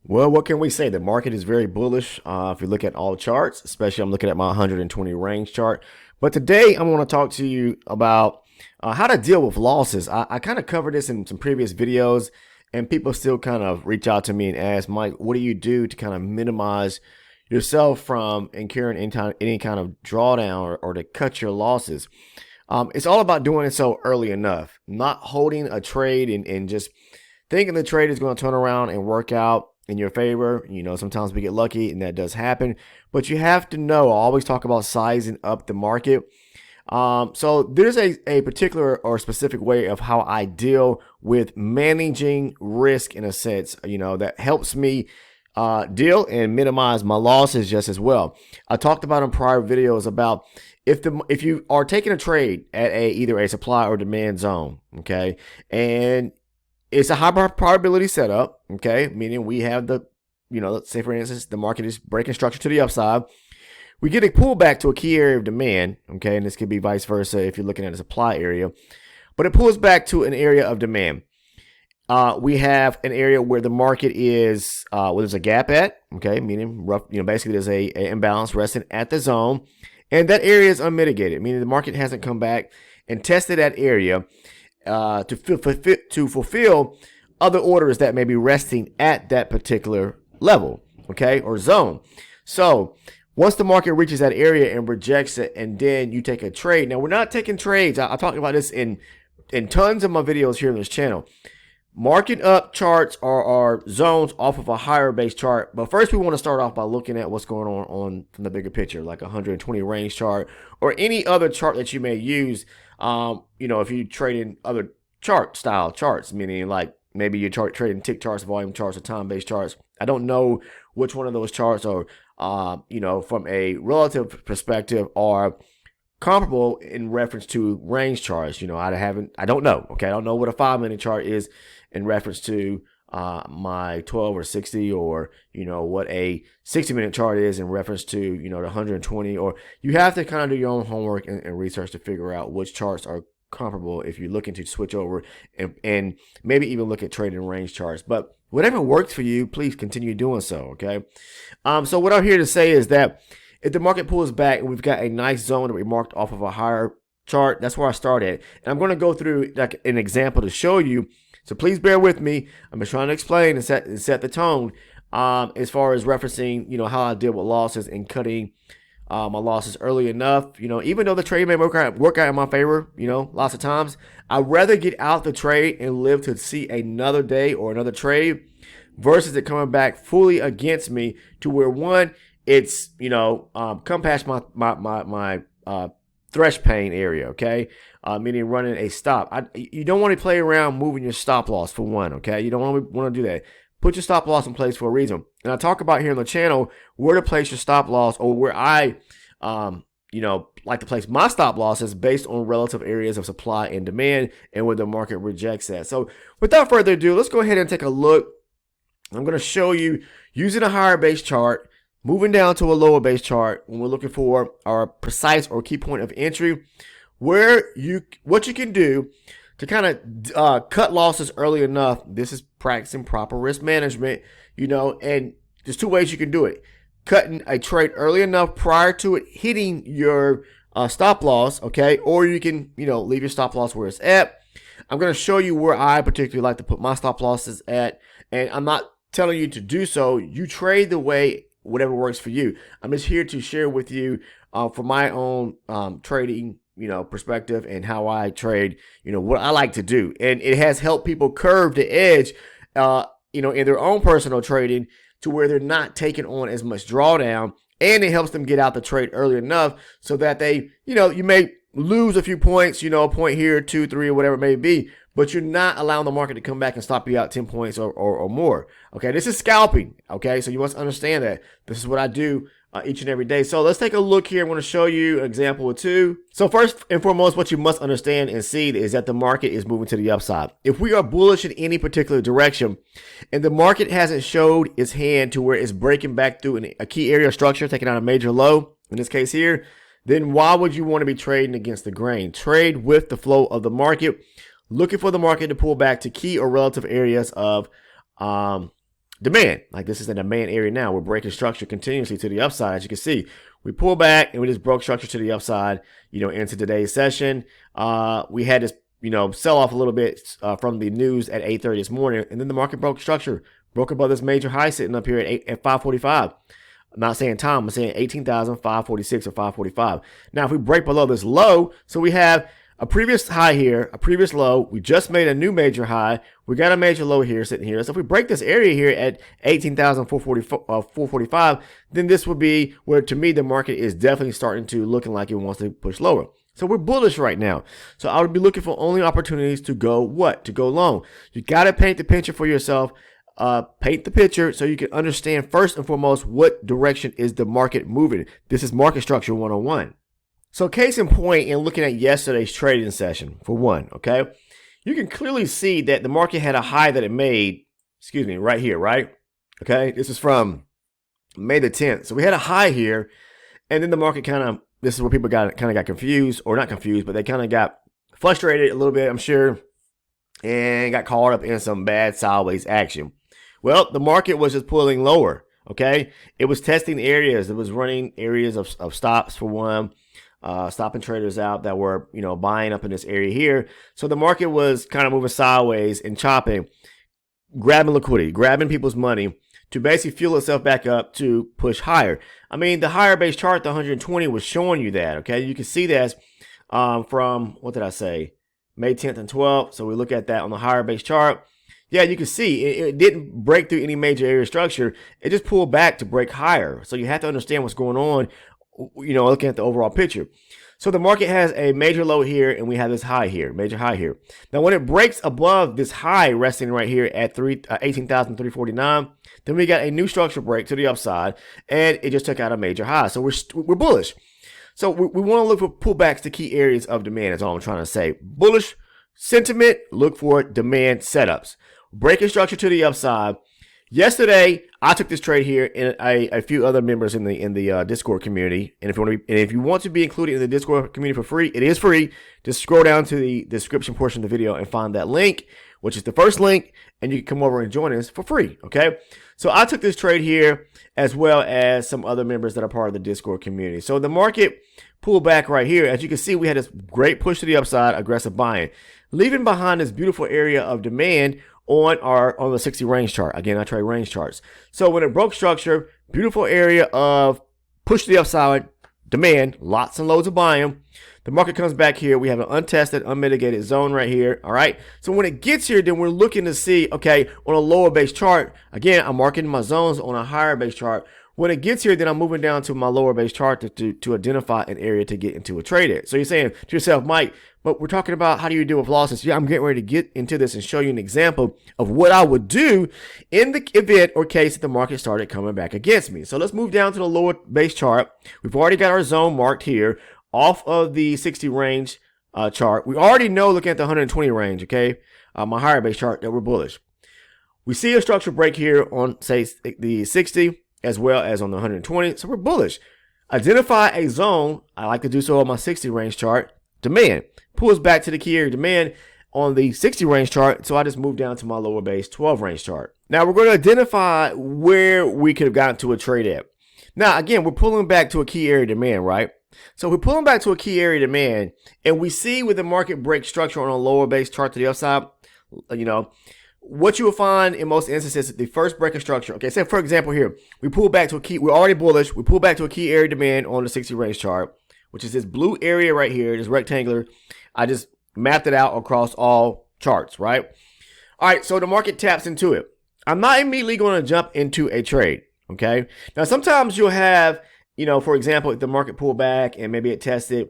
Well, what can we say? The market is very bullish. If you look at all charts, especially I'm looking at my 120 range chart. But today I'm going to talk to you about how to deal with losses. I kind of covered this in some previous videos, and people still kind of reach out to me and ask, Mike, what do you do to kind of minimize yourself from incurring any kind of drawdown or to cut your losses? It's all about doing it so early enough, not holding a trade and just thinking the trade is going to turn around and work out in your favor. You know, sometimes we get lucky and that does happen, but you have to know, I always talk about sizing up the market. So there's a particular or specific way of how I deal with managing risk in a sense, you know, that helps me deal and minimize my losses just as well. I talked about in prior videos about if you are taking a trade at either a supply or demand zone, okay, and it's a high probability setup, okay, meaning we have let's say for instance, the market is breaking structure to the upside. We get a pullback to a key area of demand, okay, and this could be vice versa if you're looking at a supply area, but it pulls back to an area of demand. We have an area where the market is, where there's a gap at, okay, meaning basically there's a imbalance resting at the zone, and that area is unmitigated, meaning the market hasn't come back and tested that area to fulfill other orders that may be resting at that particular level, okay, or zone. So once the market reaches that area and rejects it, and then you take a trade. Now, we're not taking trades. I talked about this in tons of my videos here on this channel. Marking up charts are zones off of a higher base chart. But first, we want to start off by looking at what's going on from the bigger picture, like a 120 range chart or any other chart that you may use. If you trade in other style charts, meaning like maybe you're trading tick charts, volume charts, or time-based charts. I don't know which one of those charts are, from a relative perspective are comparable in reference to range charts. I don't know. Okay. I don't know what a 5-minute chart is in reference to my 12 or 60, or what a 60-minute chart is in reference to the 120. Or you have to kind of do your own homework and research to figure out which charts are comparable if you're looking to switch over and maybe even look at trading range charts. But whatever works for you, please continue doing so. Okay. So what I'm here to say is that if the market pulls back and we've got a nice zone that we marked off of a higher chart, that's where I started. And I'm going to go through like an example to show you. So please bear with me. I'm just trying to explain and set the tone as far as referencing, how I deal with losses and cutting my losses early enough. Even though the trade may work out in my favor, lots of times, I'd rather get out the trade and live to see another day or another trade versus it coming back fully against me to where one, it's, come past my thresh pain area, okay? Meaning running a stop. You don't want to play around moving your stop loss for one, okay? You don't want to do that. Put your stop loss in place for a reason. And I talk about here on the channel where to place your stop loss, or where I, like to place my stop losses based on relative areas of supply and demand and where the market rejects that. So without further ado, let's go ahead and take a look. I'm going to show you using a higher base chart, moving down to a lower base chart when we're looking for our precise or key point of entry, what you can do to kind of cut losses early enough. This is practicing proper risk management, and there's two ways you can do it. Cutting a trade early enough prior to it hitting your stop loss, okay? Or you can, leave your stop loss where it's at. I'm going to show you where I particularly like to put my stop losses at, and I'm not telling you to do so. You trade the way whatever works for you. I'm just here to share with you for my own trading, perspective and how I trade, what I like to do. And it has helped people curve the edge, in their own personal trading to where they're not taking on as much drawdown, and it helps them get out the trade early enough so that they, you may lose a few points, a point here, 2, 3, or whatever it may be, but you're not allowing the market to come back and stop you out 10 points or more. Okay, this is scalping. Okay, so you must understand that this is what I do each and every day. So let's take a look here. I'm going to show you an example or two. So first and foremost, what you must understand and see is that the market is moving to the upside. If we are bullish in any particular direction and the market hasn't showed its hand to where it's breaking back through a key area of structure, taking out a major low, in this case here, then why would you want to be trading against the grain? Trade with the flow of the market, looking for the market to pull back to key or relative areas of demand. Like this is a demand area now. We're breaking structure continuously to the upside. As you can see, we pull back and we just broke structure to the upside, into today's session. We had this, sell off a little bit from the news at 8:30 this morning. And then the market broke structure, broke above this major high sitting up here at 545. I'm not saying time, I'm saying 18,546 or 545. Now, if we break below this low, so we have a previous high here, a previous low. We just made a new major high. We got a major low here sitting here. So if we break this area here at 18,445, then this would be where, to me, the market is definitely starting to looking like it wants to push lower. So we're bullish right now. So I would be looking for only opportunities to go what? To go long. You got to paint the picture for yourself. Paint the picture so you can understand first and foremost what direction is the market moving. This is market structure 101. So case in point, in looking at yesterday's trading session, for one, okay, you can clearly see that the market had a high that it made, right here, right? Okay, this is from May the 10th. So we had a high here, and then the market this is where people got confused, or not confused, but they kind of got frustrated a little bit, I'm sure, and got caught up in some bad sideways action. Well, the market was just pulling lower, okay? It was testing areas. It was running areas of stops for one, stopping traders out that were, buying up in this area here. So the market was kind of moving sideways and chopping, grabbing liquidity, grabbing people's money to basically fuel itself back up to push higher. I mean, the higher base chart, the 120, was showing you that, okay? You can see that from, what did I say? May 10th and 12th. So we look at that on the higher base chart. Yeah, you can see it didn't break through any major area structure. It just pulled back to break higher. So you have to understand what's going on, looking at the overall picture. So the market has a major low here, and we have this high here, major high here. Now, when it breaks above this high resting right here at 18,349, then we got a new structure break to the upside, and it just took out a major high. So we're bullish. So we want to look for pullbacks to key areas of demand. That's all I'm trying to say. Bullish sentiment, look for demand setups. Breaking structure to the upside. Yesterday, I took this trade here, and a few other members in the Discord community. And if you want to be included in the Discord community for free, it is free. Just scroll down to the description portion of the video and find that link, which is the first link, and you can come over and join us for free. Okay. So I took this trade here, as well as some other members that are part of the Discord community. So the market pulled back right here. As you can see, we had this great push to the upside, aggressive buying, leaving behind this beautiful area of demand on the 60 range chart. Again, I trade range charts. So when it broke structure, beautiful area of push to the upside, demand, lots and loads of buying. The market comes back here. We have an untested, unmitigated zone right here. All right. So when it gets here, then we're looking to see, okay, on a lower base chart, again, I'm marking my zones on a higher base chart. When it gets here, then I'm moving down to my lower base chart to identify an area to get into a trade at. So you're saying to yourself, Mike, but we're talking about how do you deal with losses? Yeah, I'm getting ready to get into this and show you an example of what I would do in the event or case that the market started coming back against me. So let's move down to the lower base chart. We've already got our zone marked here off of the 60 range chart. We already know, looking at the 120 range, okay, my higher base chart, that we're bullish. We see a structure break here on, say, the 60 as well as on the 120. So we're bullish. Identify a zone. I like to do so on my 60 range chart. Demand pulls back to the key area demand on the 60 range chart. So I just moved down to my lower base 12 range chart. Now we're going to identify where we could have gotten to a trade at. Now, again, we're pulling back to a key area demand, right? So we're pulling back to a key area demand, and we see with the market break structure on a lower base chart to the upside, what you will find in most instances, the first break of structure. Okay, say for example here, we pull back to a key, we're already bullish, we pull back to a key area demand on the 60 range chart, which is this blue area right here, this rectangular. I just mapped it out across all charts, right? All right, so the market taps into it. I'm not immediately going to jump into a trade, okay? Now, sometimes you'll have, for example, if the market pulled back and maybe it tested,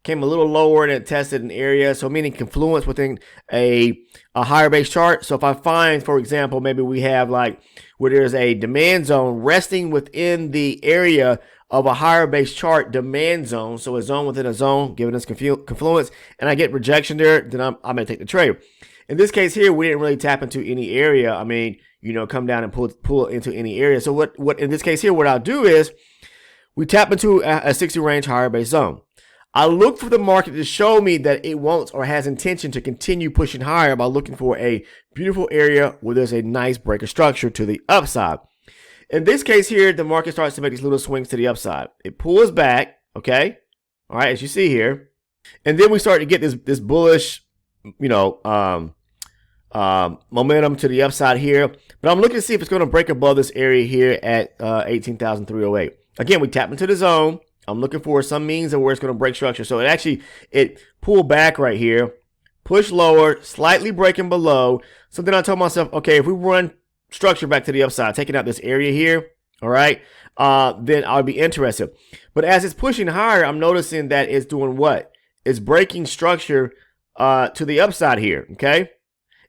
came a little lower and it tested an area, so meaning confluence within a higher base chart. So if I find, for example, maybe we have like where there's a demand zone resting within the area of a higher base chart demand zone, so a zone within a zone giving us confluence, and I get rejection there, then I'm going to take the trade. In this case here, we didn't really tap into any area. I mean, come down and pull into any area. So what in this case here, what I'll do is we tap into a 60 range higher base zone. I look for the market to show me that it wants or has intention to continue pushing higher by looking for a beautiful area where there's a nice break of structure to the upside. In this case here, the market starts to make these little swings to the upside. It pulls back, okay? All right, as you see here. And then we start to get this bullish, momentum to the upside here. But I'm looking to see if it's going to break above this area here at 18,308. Again, we tap into the zone. I'm looking for some means of where it's going to break structure. So it pulled back right here, push lower, slightly breaking below. So then I told myself, okay, if we run structure back to the upside, taking out this area here, all right, then I'll be interested. But as it's pushing higher, I'm noticing that it's doing what? It's breaking structure to the upside here, okay?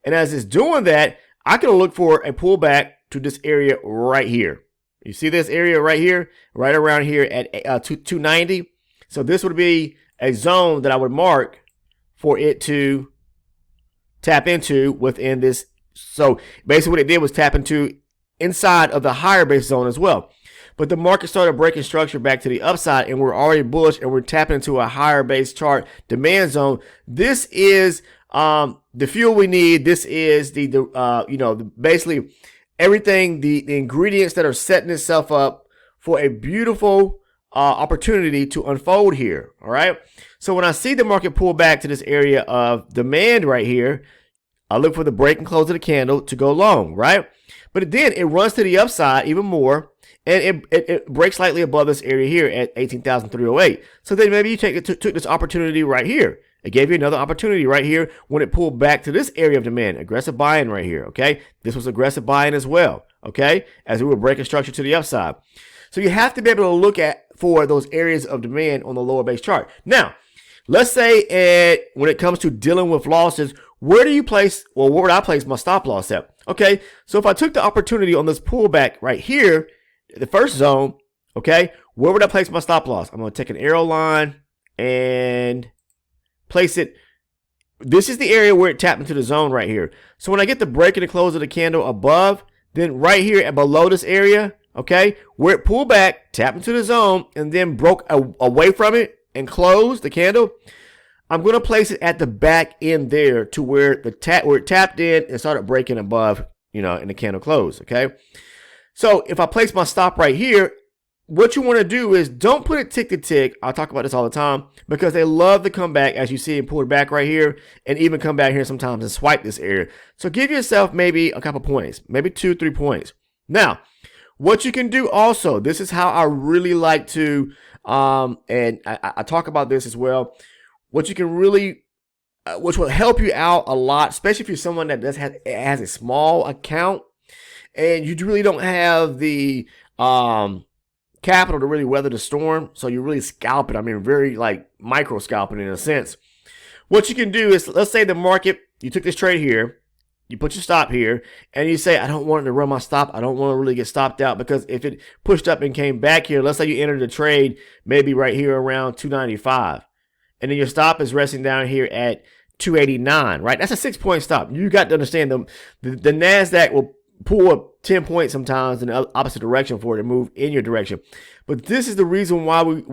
And as it's doing that, I can look for a pullback to this area right here. You see this area right here, right around here at 290. So this would be a zone that I would mark for it to tap into within this. So basically what it did was tap into inside of the higher base zone as well. But the market started breaking structure back to the upside, and we're already bullish, and we're tapping into a higher base chart demand zone. This is the fuel we need. This is basically everything, the ingredients that are setting itself up for a beautiful opportunity to unfold here. All right. So when I see the market pull back to this area of demand right here, I look for the break and close of the candle to go long, right? But then it runs to the upside even more, and it breaks slightly above this area here at 18,308. So then maybe you took this opportunity right here. It gave you another opportunity right here when it pulled back to this area of demand. Aggressive buying right here, okay? This was aggressive buying as well, okay? As we were breaking structure to the upside. So you have to be able to look for those areas of demand on the lower base chart. Now, let's say when it comes to dealing with losses, where would I place my stop loss at? Okay, so if I took the opportunity on this pullback right here, the first zone, okay, where would I place my stop loss? I'm going to take an arrow line and place it. This is the area where it tapped into the zone right here. So when I get the break and the close of the candle above, then right here and below this area, okay, where it pulled back, tapped into the zone, and then broke away from it and closed the candle, I'm going to place it at the back end there to where it tapped in and started breaking above, and the candle closed, okay? So if I place my stop right here, what you want to do is don't put it tick to tick. I talk about this all the time because they love to come back, as you see, and pull it back right here, and even come back here sometimes and swipe this area. So give yourself maybe a couple points, maybe 2-3 points. Now, what you can do also, this is how I really like to, and I talk about this as well. What you can really, which will help you out a lot, especially if you're someone that has a small account and you really don't have the capital to really weather the storm. So you're really scalping. I mean, very like micro scalping in a sense. What you can do is, let's say the market, you took this trade here, you put your stop here, and you say, I don't want to run my stop. I don't want to really get stopped out, because if it pushed up and came back here, let's say you entered the trade maybe right here around 295. And then your stop is resting down here at 289, right? That's a 6-point stop. You got to understand the NASDAQ will pull up 10 points sometimes in the opposite direction for it to move in your direction. But this is the reason why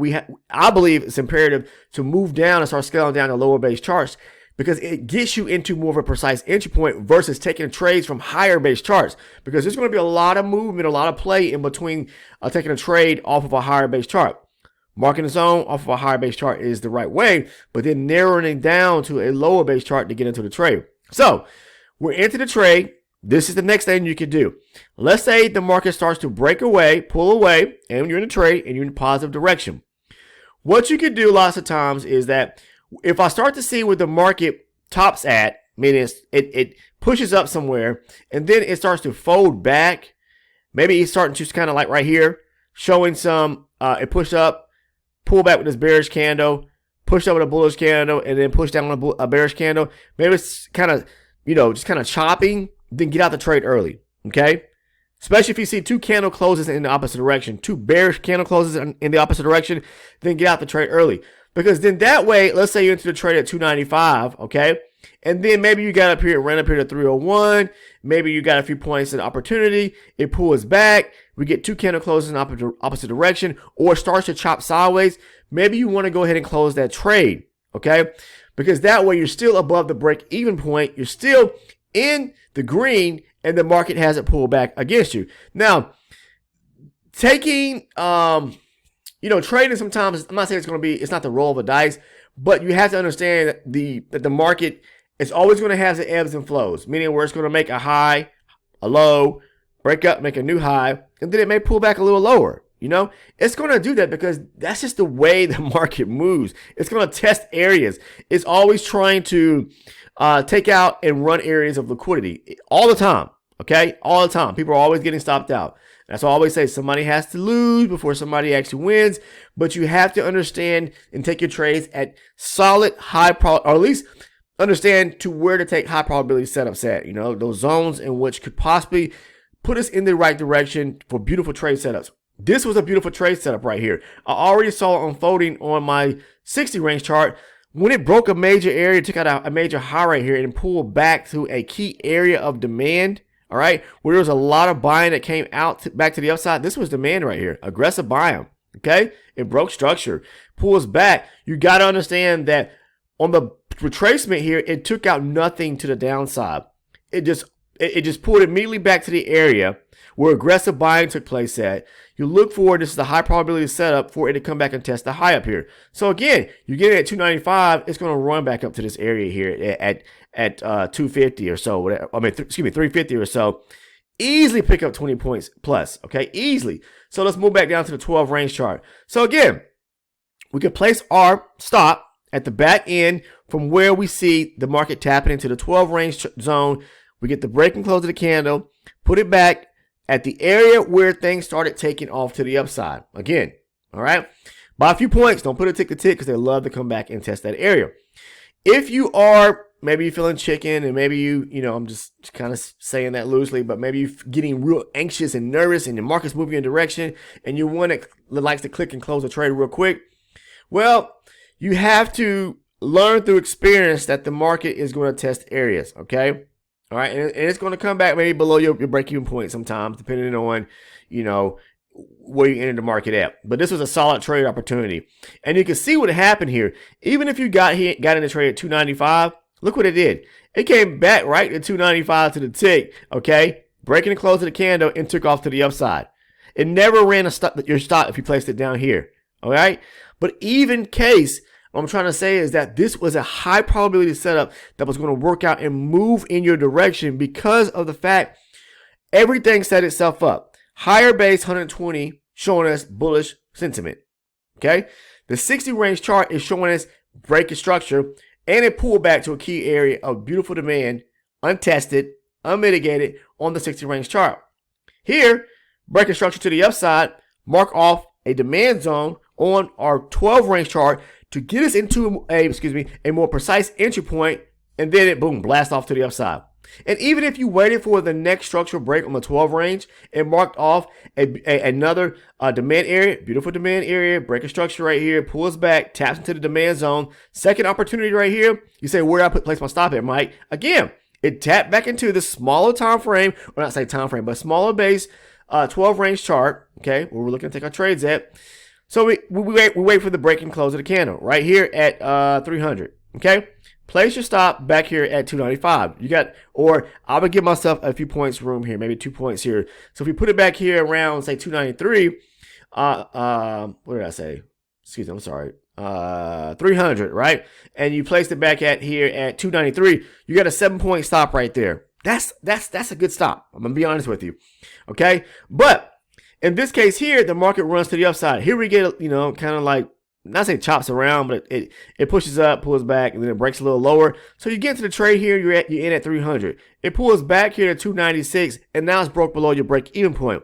I believe it's imperative to move down and start scaling down the lower base charts, because it gets you into more of a precise entry point versus taking trades from higher base charts, because there's going to be a lot of movement, a lot of play in between taking a trade off of a higher base chart. Marking the zone off of a higher base chart is the right way, but then narrowing it down to a lower base chart to get into the trade. So we're into the trade. This is the next thing you can do. Let's say the market starts to break away, pull away, and you're in a trade and you're in a positive direction. What you can do lots of times is that if I start to see where the market tops at, meaning it pushes up somewhere and then it starts to fold back, maybe it's starting to kind of like right here, showing some, it pushed up, pull back with this bearish candle, push up with a bullish candle, and then push down with a bearish candle. Maybe it's kind of, just kind of chopping, then get out the trade early, okay? Especially if you see two candle closes in the opposite direction, two bearish candle closes in the opposite direction, then get out the trade early. Because then that way, let's say you enter the trade at 295, okay? And then maybe you got ran up here to 301. Maybe you got a few points in opportunity. It pulls back. we get 2 candle closes in opposite direction, or starts to chop sideways, maybe you want to go ahead and close that trade, okay? Because that way you're still above the break-even point, you're still in the green, and the market hasn't pulled back against you. Now, taking, trading sometimes, I'm not saying it's not the roll of the dice, but you have to understand that the market is always going to have the ebbs and flows, meaning where it's going to make a high, a low, break up, make a new high, and then it may pull back a little lower. It's going to do that because that's just the way the market moves. It's going to test areas. It's always trying to take out and run areas of liquidity all the time. Okay, all the time. People are always getting stopped out. That's why I always say somebody has to lose before somebody actually wins. But you have to understand and take your trades at solid, high or at least understand to where to take high probability setups at. Those zones in which could possibly put us in the right direction for beautiful trade setups. This was a beautiful trade setup right here. I already saw it unfolding on my 60 range chart. When it broke a major area, took out a major high right here and pulled back to a key area of demand. All right, where there was a lot of buying that came out back to the upside. This was demand right here, aggressive buying. Okay, it broke structure, pulls back. You got to understand that on the retracement here, it took out nothing to the downside. It just pulled immediately back to the area where aggressive buying took place at. You look for, this is the high probability setup for it to come back and test the high up here. So again, you get it at 295, it's going to run back up to this area here at 250 or so. 350 or so. Easily pick up 20 points plus, okay? Easily. So let's move back down to the 12 range chart. So again, we can place our stop at the back end from where we see the market tapping into the 12 range zone. We get the break and close of the candle, put it back at the area where things started taking off to the upside. Again, all right? By a few points, don't put a tick to tick because they love to come back and test that area. If you are maybe feeling chicken and maybe I'm just kind of saying that loosely, but maybe you're getting real anxious and nervous and the market's moving in a direction and you want to likes to click and close a trade real quick, well, you have to learn through experience that the market is going to test areas, okay? All right, and it's going to come back maybe below your break-even point sometimes, depending on, where you entered the market at. But this was a solid trade opportunity. And you can see what happened here. Even if you got in the trade at 295, look what it did. It came back right at 295 to the tick, okay? Breaking the close of the candle and took off to the upside. It never ran your stop if you placed it down here, all right? But even case, what I'm trying to say is that this was a high probability setup that was going to work out and move in your direction because of the fact everything set itself up. Higher base 120 showing us bullish sentiment. Okay. The 60 range chart is showing us break of structure and it pulled back to a key area of beautiful demand, untested, unmitigated on the 60 range chart. Here, break of structure to the upside, mark off a demand zone on our 12 range chart to get us into a more precise entry point, and then it boom blast off to the upside. And even if you waited for the next structural break on the 12 range and marked off another demand area, beautiful demand area, break of structure right here, pulls back, taps into the demand zone, second opportunity right here, you say, where do I place my stop at, Mike? Again, it tapped back into the smaller time frame, or not say time frame, but smaller base 12 range chart, okay, where we're looking to take our trades at. So we wait for the break and close of the candle right here at 300. Okay, place your stop back here at 295. Or I would give myself a few points room here, maybe 2 points here. So if we put it back here around say 293, what did I say? Excuse me, I'm sorry. 300, right? And you placed it back at here at 293. You got a 7-point stop right there. That's a good stop. I'm gonna be honest with you. Okay, but in this case here, the market runs to the upside. Here we get, kind of like, not say chops around, but it pushes up, pulls back, and then it breaks a little lower. So you get into the trade here, you're in at 300. It pulls back here to 296, and now it's broke below your break-even point.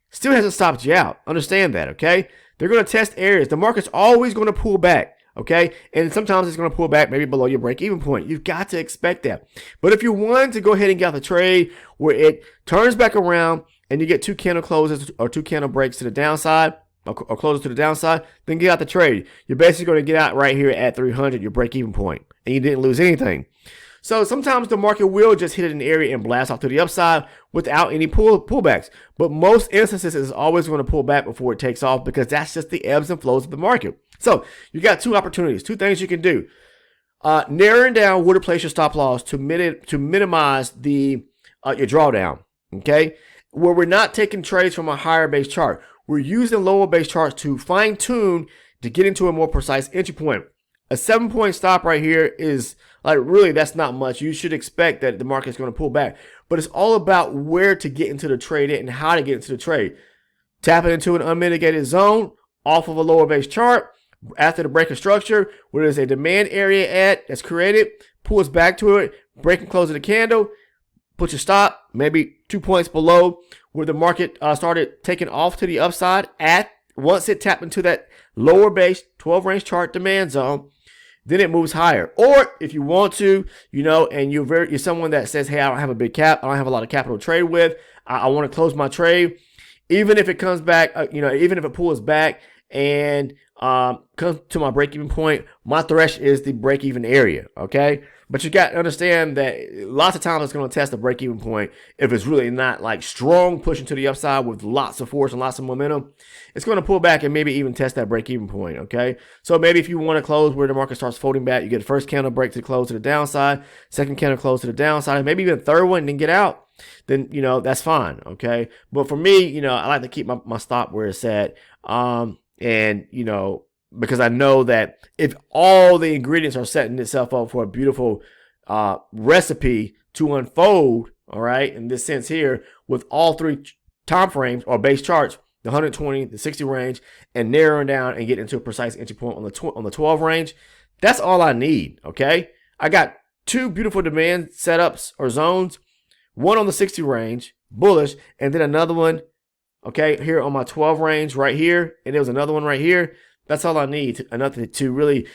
Still hasn't stopped you out. Understand that, okay? They're going to test areas. The market's always going to pull back, okay? And sometimes it's going to pull back maybe below your break-even point. You've got to expect that. But if you want to go ahead and get out the trade where it turns back around, and you get 2 candle closes or 2 candle breaks to the downside or closes to the downside, then get out the trade. You're basically going to get out right here at 300, your break-even point, and you didn't lose anything. So sometimes the market will just hit an area and blast off to the upside without any pullbacks. But most instances, it's always going to pull back before it takes off because that's just the ebbs and flows of the market. So you got two opportunities, two things you can do. Narrowing down where to place your stop loss to minimize the your drawdown. Okay, where we're not taking trades from a higher base chart, we're using lower base charts to fine tune to get into a more precise entry point. A 7-point stop right here is like, really, that's not much. You should expect that the market is going to pull back, but it's all about where to get into the trade and how to get into the trade. Tap it into an unmitigated zone off of a lower base chart after the break of structure where there's a demand area at that's created, pulls back to it, break and close of the candle, put your stop maybe 2 points below where the market started taking off to the upside at once it tapped into that lower base 12 range chart demand zone. Then it moves higher. Or if you want to, and you're someone that says, hey, I don't have a big cap, I don't have a lot of capital to trade with, I want to close my trade, even if it comes back, even if it pulls back and comes to my break-even point, my thresh is the break-even area, okay? But you got to understand that lots of times it's going to test the break-even point if it's really not like strong pushing to the upside with lots of force and lots of momentum. It's going to pull back and maybe even test that break-even point, okay? So maybe if you want to close where the market starts folding back, you get the first candle break to close to the downside, second candle close to the downside, and maybe even third one and then get out, then, that's fine, okay? But for me, I like to keep my stop where it's at. Because I know that if all the ingredients are setting itself up for a beautiful recipe to unfold, all right, in this sense here, with all three time frames or base charts, the 120, the 60 range, and narrowing down and getting into a precise entry point on the 12 range, that's all I need, okay? I got two beautiful demand setups or zones, one on the 60 range, bullish, and then another one, okay, here on my 12 range right here, and there was another one right here. That's all I need to really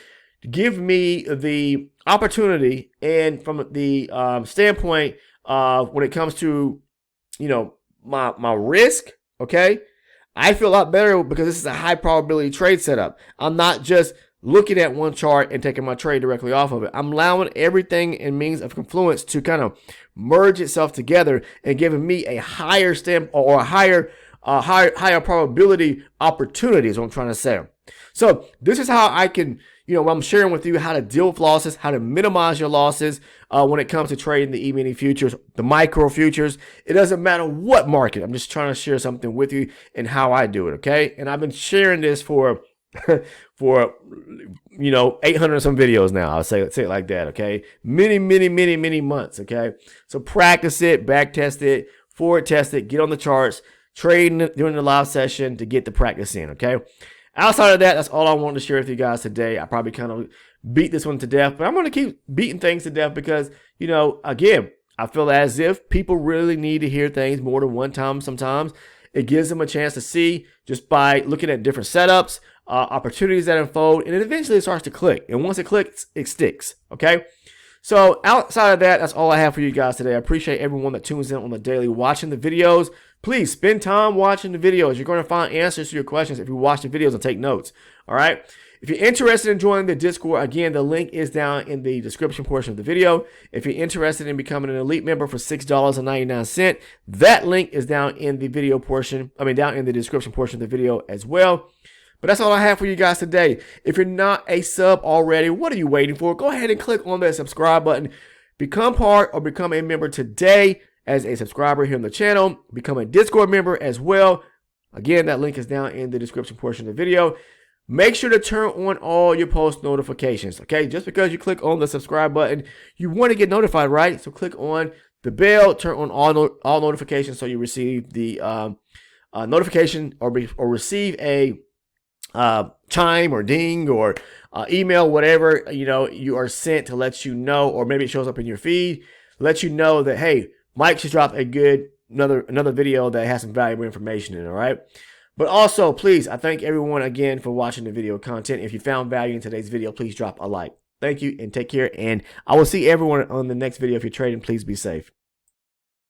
give me the opportunity, and from the standpoint of when it comes to, my risk, okay, I feel a lot better because this is a high probability trade setup. I'm not just looking at one chart and taking my trade directly off of it. I'm allowing everything in means of confluence to kind of merge itself together and giving me a higher stamp or a higher probability opportunity is what I'm trying to say. So this is how I can, I'm sharing with you how to deal with losses, how to minimize your losses when it comes to trading the E-mini futures, the micro futures. It doesn't matter what market. I'm just trying to share something with you and how I do it, okay? And I've been sharing this for 800 some videos now. I'll say it like that, okay? Many months, okay? So practice it, back test it, forward test it, get on the charts, trade during the live session to get the practice in, okay? Outside of that, that's all I wanted to share with you guys today. I probably kind of beat this one to death, but I'm going to keep beating things to death because, again, I feel as if people really need to hear things more than one time sometimes. It gives them a chance to see just by looking at different setups, opportunities that unfold, and then eventually it starts to click. And once it clicks, it sticks, okay? So outside of that, that's all I have for you guys today. I appreciate everyone that tunes in on the daily watching the videos. Please spend time watching the videos. You're going to find answers to your questions if you watch the videos and take notes. All right. If you're interested in joining the Discord, again, the link is down in the description portion of the video. If you're interested in becoming an elite member for $6.99, that link is down in the video portion. Down in the description portion of the video as well. But that's all I have for you guys today. If you're not a sub already, what are you waiting for? Go ahead and click on that subscribe button. Become part or become a member today as a subscriber here on the channel. Become a Discord member as well. Again, that link is down in the description portion of the video. Make sure to turn on all your post notifications, okay? Just because you click on the subscribe button, you want to get notified, right? So click on the bell, turn on all notifications so you receive the notification or receive a chime or ding or email, whatever you are sent to let you know, or maybe it shows up in your feed, let you know that, hey, Mike just dropped another video that has some valuable information in it, all right? But also, please, I thank everyone again for watching the video content. If you found value in today's video, please drop a like. Thank you and take care, and I will see everyone on the next video. If you're trading, please be safe.